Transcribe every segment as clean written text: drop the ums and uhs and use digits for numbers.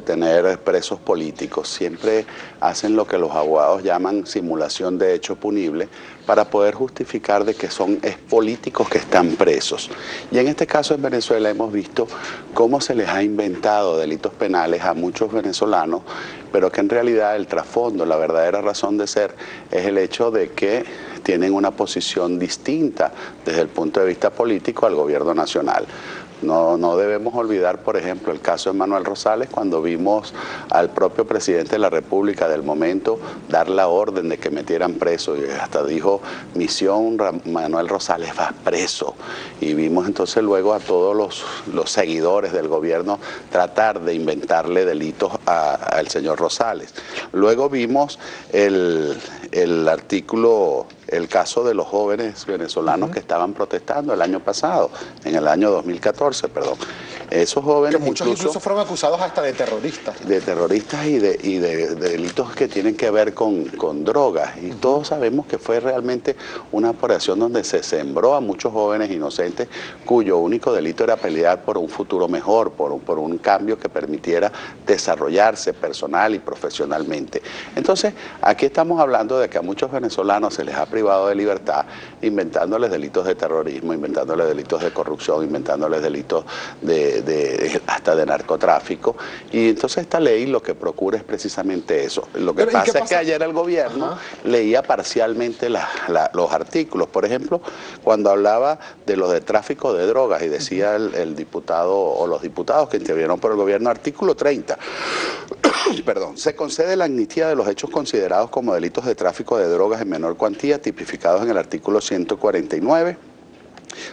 tener presos políticos. Siempre hacen lo que los abogados llaman simulación de hecho punible para poder justificar de que son políticos que están presos. Y en este caso en Venezuela hemos visto cómo se les ha inventado delitos penales a muchos venezolanos, pero que en realidad el trasfondo, la verdadera razón de ser, es el hecho de que tienen una posición distinta desde el punto de vista político al gobierno nacional. No debemos olvidar, por ejemplo, el caso de Manuel Rosales, cuando vimos al propio presidente de la República del momento dar la orden de que metieran preso, y hasta dijo, misión Manuel Rosales va preso. Y vimos entonces luego a todos los seguidores del gobierno tratar de inventarle delitos al señor Rosales. Luego vimos el artículo, el caso de los jóvenes venezolanos que estaban protestando el año pasado, en el año 2014, perdón. Esos jóvenes que muchos incluso fueron acusados hasta de terroristas. De terroristas y de delitos que tienen que ver con drogas. Y todos sabemos que fue realmente una operación donde se sembró a muchos jóvenes inocentes cuyo único delito era pelear por un futuro mejor, por un cambio que permitiera desarrollarse personal y profesionalmente. Entonces, aquí estamos hablando de que a muchos venezolanos se les ha privado de libertad, inventándoles delitos de terrorismo, inventándoles delitos de corrupción, inventándoles delitos hasta de narcotráfico. Y entonces esta ley lo que procura es precisamente eso. Lo que pasa es que ayer el gobierno leía parcialmente los artículos. Por ejemplo, cuando hablaba de los de tráfico de drogas y decía el diputado o los diputados que intervinieron por el gobierno, artículo 30, perdón, se concede la amnistía de los hechos considerados como delitos de tráfico de drogas en menor cuantía, tipificados en el artículo 149,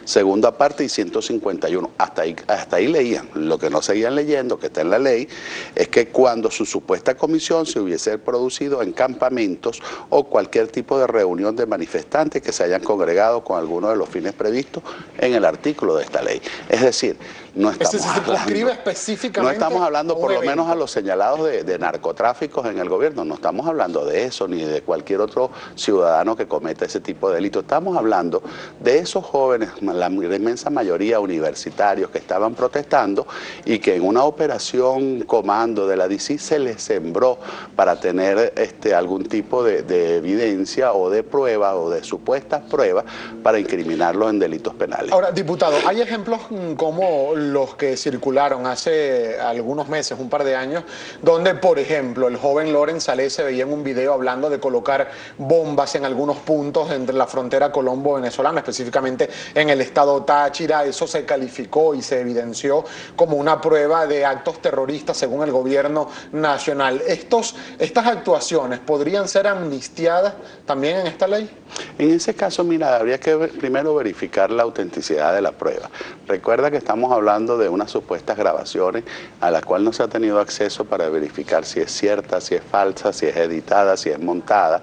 segunda parte, y 151. Hasta ahí leían. Lo que no seguían leyendo, que está en la ley, es que cuando su supuesta comisión se hubiese producido en campamentos o cualquier tipo de reunión de manifestantes que se hayan congregado con alguno de los fines previstos en el artículo de esta ley. Es decir, no estamos hablando por lo menos a los señalados de narcotráficos en el gobierno, no estamos hablando de eso ni de cualquier otro ciudadano que cometa ese tipo de delito. Estamos hablando de esos jóvenes, la inmensa mayoría universitarios que estaban protestando y que en una operación comando de la DICI se les sembró para tener algún tipo de evidencia o de prueba o de supuestas pruebas para incriminarlos en delitos penales. Ahora, diputado, hay ejemplos como los que circularon hace algunos meses, un par de años, donde, por ejemplo, el joven Loren Saleh se veía en un video hablando de colocar bombas en algunos puntos entre la frontera colombo-venezolana, específicamente en el estado Táchira. Eso se calificó y se evidenció como una prueba de actos terroristas según el gobierno nacional. ¿Estas actuaciones podrían ser amnistiadas también en esta ley? En ese caso, mira, habría que primero verificar la autenticidad de la prueba. Recuerda que estamos hablando de unas supuestas grabaciones a las cuales no se ha tenido acceso para verificar si es cierta, si es falsa, si es editada, si es montada.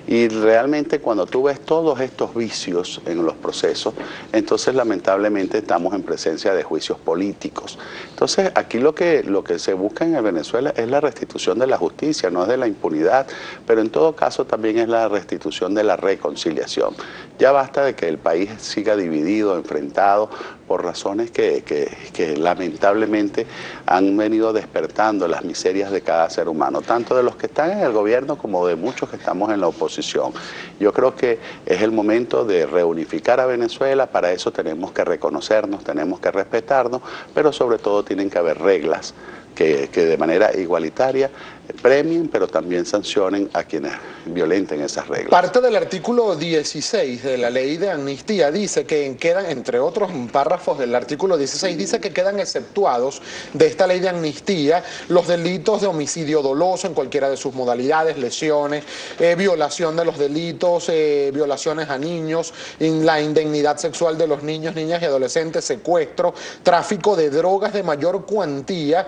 Y realmente cuando tú ves todos estos vicios en los procesos, entonces lamentablemente estamos en presencia de juicios políticos. Entonces aquí lo que se busca en Venezuela es la restitución de la justicia, no es de la impunidad, pero en todo caso también es la restitución de la reconciliación. Ya basta de que el país siga dividido, enfrentado por razones que lamentablemente han venido despertando las miserias de cada ser humano, tanto de los que están en el gobierno como de muchos que estamos en la oposición. Yo creo que es el momento de reunificar a Venezuela. Para eso tenemos que reconocernos, tenemos que respetarnos, pero sobre todo tienen que haber reglas que de manera igualitaria premien, pero también sancionen a quienes violenten esas reglas. Parte del artículo 16 de la ley de amnistía dice que quedan, entre otros párrafos del artículo 16, dice que quedan exceptuados de esta ley de amnistía los delitos de homicidio doloso en cualquiera de sus modalidades, lesiones, violación de los delitos, violaciones a niños, la indemnidad sexual de los niños, niñas y adolescentes, secuestro, tráfico de drogas de mayor cuantía,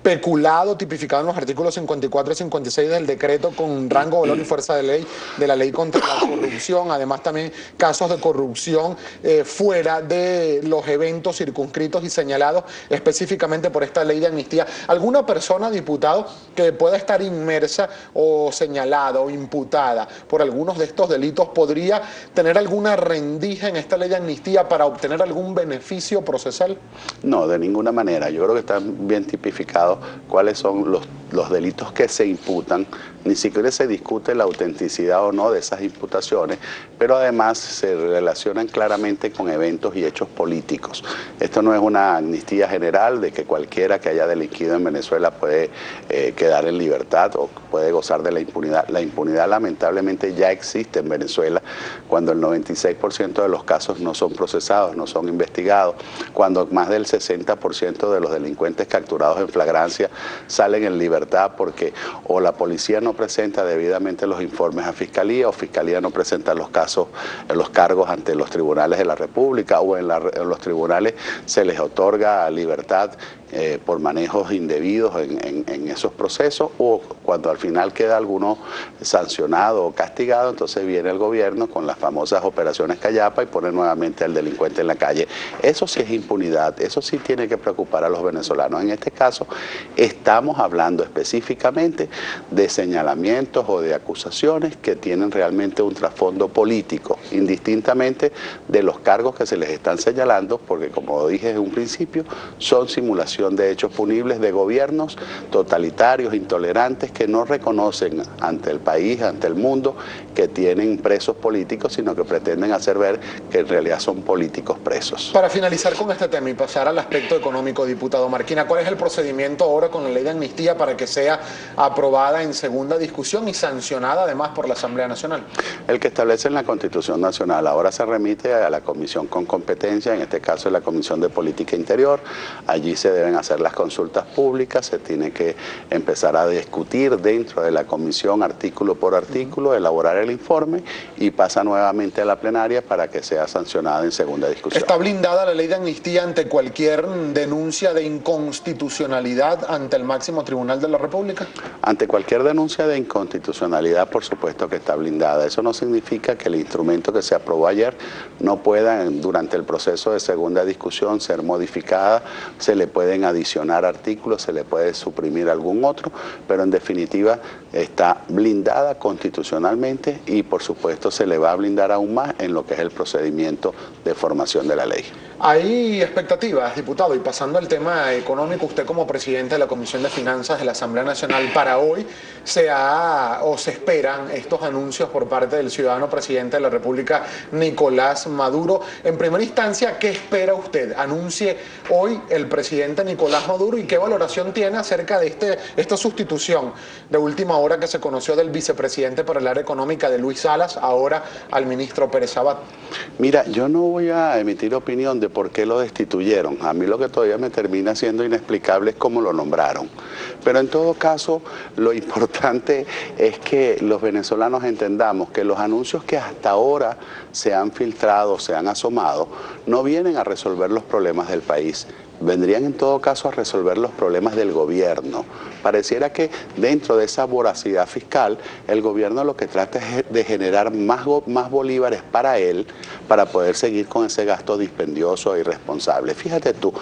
peculado tipificado en los artículos 54 54 y 56 del decreto con rango, valor y fuerza de ley de la ley contra la corrupción, además también casos de corrupción fuera de los eventos circunscritos y señalados específicamente por esta ley de amnistía. ¿Alguna persona, diputado, que pueda estar inmersa o señalada o imputada por algunos de estos delitos podría tener alguna rendija en esta ley de amnistía para obtener algún beneficio procesal? No, de ninguna manera. Yo creo que están bien tipificados cuáles son los delitos que se imputan. Ni siquiera se discute la autenticidad o no de esas imputaciones, pero además se relacionan claramente con eventos y hechos políticos. Esto no es una amnistía general de que cualquiera que haya delinquido en Venezuela puede quedar en libertad o puede gozar de la impunidad. La impunidad lamentablemente ya existe en Venezuela cuando el 96% de los casos no son procesados, no son investigados, cuando más del 60% de los delincuentes capturados en flagrancia salen en libertad porque o la policía no presenta debidamente los informes a Fiscalía o Fiscalía no presenta los cargos ante los tribunales de la República o en los tribunales se les otorga libertad por manejos indebidos en esos procesos o cuando al final queda alguno sancionado o castigado, entonces viene el gobierno con las famosas operaciones Callapa y pone nuevamente al delincuente en la calle. Eso sí es impunidad, eso sí tiene que preocupar a los venezolanos. En este caso estamos hablando específicamente de señalamientos o de acusaciones que tienen realmente un trasfondo político, indistintamente de los cargos que se les están señalando, porque como dije en un principio, son simulación de hechos punibles de gobiernos totalitarios, intolerantes, que no reconocen ante el país, ante el mundo, que tienen presos políticos, sino que pretenden hacer ver que en realidad son políticos presos. Para finalizar con este tema y pasar al aspecto económico, diputado Marquina, ¿cuál es el procedimiento ahora con la ley de amnistía para que sea aprobada en segunda discusión y sancionada además por la Asamblea Nacional? El que establece en la Constitución Nacional. Ahora se remite a la comisión con competencia, en este caso es la Comisión de Política Interior. Allí se deben hacer las consultas públicas, se tiene que empezar a discutir dentro de la comisión artículo por artículo, elaborar el informe y pasa nuevamente a la plenaria para que sea sancionada en segunda discusión. ¿Está blindada la ley de amnistía ante cualquier denuncia de inconstitucionalidad ante el máximo tribunal de la República? Ante cualquier denuncia de inconstitucionalidad, por supuesto que está blindada. Eso no significa que el instrumento que se aprobó ayer no pueda, durante el proceso de segunda discusión, ser modificada. Se le pueden adicionar artículos, se le puede suprimir algún otro, pero en definitiva está blindada constitucionalmente y por supuesto se le va a blindar aún más en lo que es el procedimiento de formación de la ley. Hay expectativas, diputado, y pasando al tema económico, usted como presidente de la Comisión de Finanzas de la Asamblea Nacional, para hoy se esperan estos anuncios por parte del ciudadano presidente de la República, Nicolás Maduro. En primera instancia, ¿qué espera usted? Anuncie hoy el presidente Nicolás Maduro y qué valoración tiene acerca de esta sustitución de última hora que se conoció del vicepresidente para el área económica de Luis Salas, ahora al ministro Pérez Abad. Mira, yo no voy a emitir opinión de por qué lo destituyeron. A mí lo que todavía me termina siendo inexplicable es cómo lo nombraron. Pero en todo caso, lo importante es que los venezolanos entendamos que los anuncios que hasta ahora se han filtrado, se han asomado, no vienen a resolver los problemas del país. Vendrían en todo caso a resolver los problemas del gobierno. Pareciera que dentro de esa voracidad fiscal, el gobierno lo que trata es de generar más bolívares para él, para poder seguir con ese gasto dispendioso e irresponsable. Fíjate tú,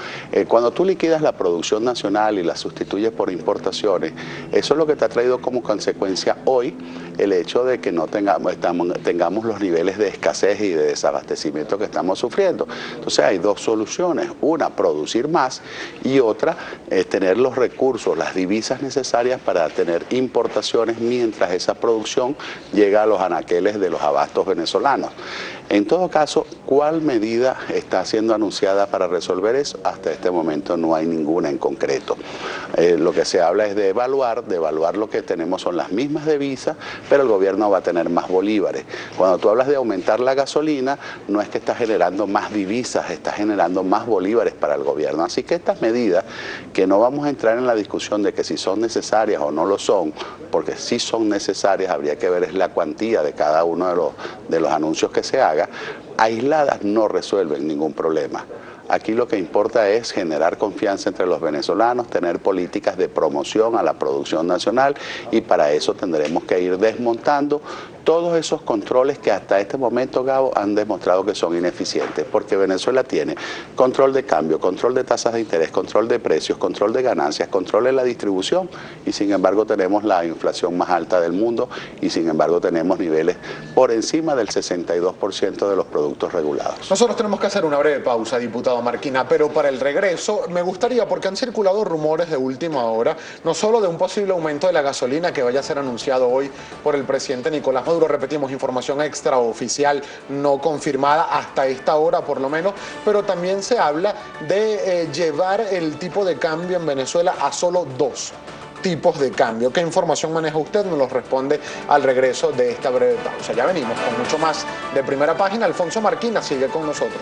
cuando tú liquidas la producción nacional y la sustituyes por importaciones, eso es lo que te ha traído como consecuencia hoy el hecho de que no tengamos los niveles de escasez y de desabastecimiento que estamos sufriendo. Entonces hay dos soluciones, una, producir más y otra, tener los recursos, las divisas necesarias para tener importaciones mientras esa producción llega a los anaqueles de los abastos venezolanos. En todo caso, ¿cuál medida está siendo anunciada para resolver eso? Hasta este momento no hay ninguna en concreto. Lo que se habla es de evaluar lo que tenemos son las mismas divisas, pero el gobierno va a tener más bolívares. Cuando tú hablas de aumentar la gasolina, no es que estás generando más divisas, estás generando más bolívares para el gobierno. Así que estas medidas, que no vamos a entrar en la discusión de que si son necesarias o no lo son, porque si son necesarias, habría que ver es la cuantía de cada uno de los anuncios que se haga, aisladas no resuelven ningún problema. Aquí lo que importa es generar confianza entre los venezolanos, tener políticas de promoción a la producción nacional, y para eso tendremos que ir desmontando todos esos controles que hasta este momento, Gabo, han demostrado que son ineficientes, porque Venezuela tiene control de cambio, control de tasas de interés, control de precios, control de ganancias, control de la distribución, y sin embargo tenemos la inflación más alta del mundo, y sin embargo tenemos niveles por encima del 62% de los productos regulados. Nosotros tenemos que hacer una breve pausa, diputado Marquina, pero para el regreso me gustaría, porque han circulado rumores de última hora, no solo de un posible aumento de la gasolina que vaya a ser anunciado hoy por el presidente Nicolás Maduro, repetimos, información extraoficial no confirmada hasta esta hora por lo menos, pero también se habla de llevar el tipo de cambio en Venezuela a solo 2 tipos de cambio. ¿Qué información maneja usted? Nos lo responde al regreso de esta breve pausa. Ya venimos con mucho más de Primera Página. Alfonso Marquina sigue con nosotros.